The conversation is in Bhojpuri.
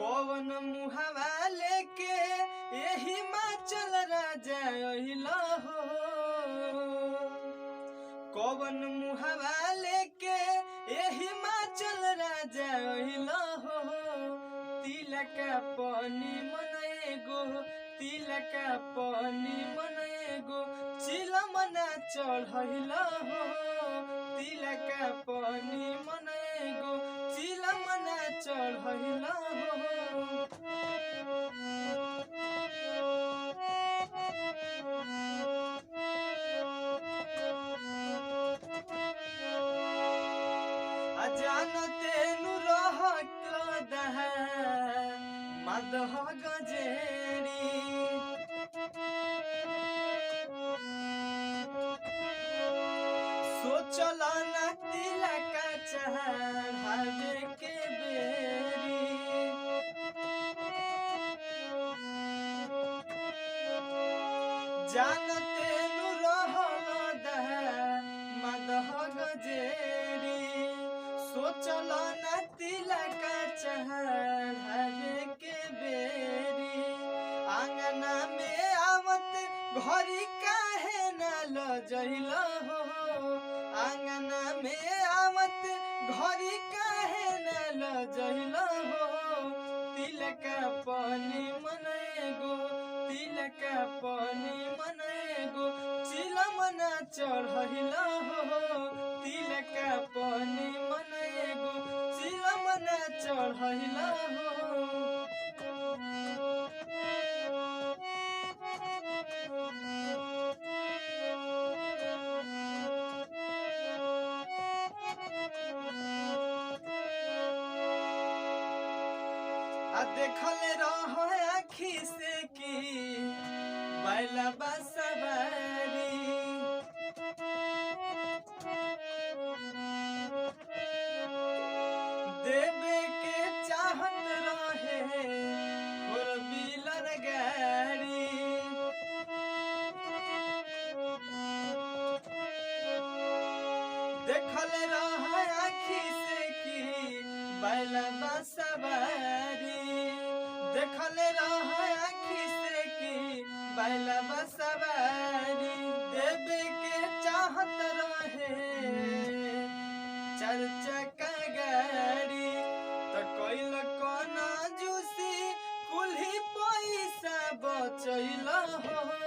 कौन मुहावा लेके यही हिमाचल राजा अहिला हो। कौन मुहावा लेके यही हिमाचल राजा अहिला हो। तिलक पानी मनेगो तिलक पानी मनेगो चिलमना चढ़ैला हो। तिलक पानी मनेगो चिलमना चढ़ैला हो। अजानते नु रहत दह मदह गजेरी। सोचल न तिलक चढ़ावे के बेरी। जानते नु रहल दह मदह गजेरी। सोचल न तिलक चढ़ावे के बेरी। आंगना में आवत घरी काहे न लजैला हो। आंगना में आवत घरी काहे न लजैला हो। तिलक पानी मनेगो तिलक पानी मनेगो चिलमना चढ़ैला हो। तिलक पानी मनेगो चिलमना चढ़ैला हो। देखल रह आखी से की बैला बसवारी। देवे के चाहत रहे फोर व्हीलर गाड़ी। देखल रह आखी से की बैला बसवारी। देखल रह आखी से की बैला बसवारी। देवे के चाहत रहे चार चक्का गाड़ी। त कैल कना जूसी कुल्ही पैसा बचैला हो।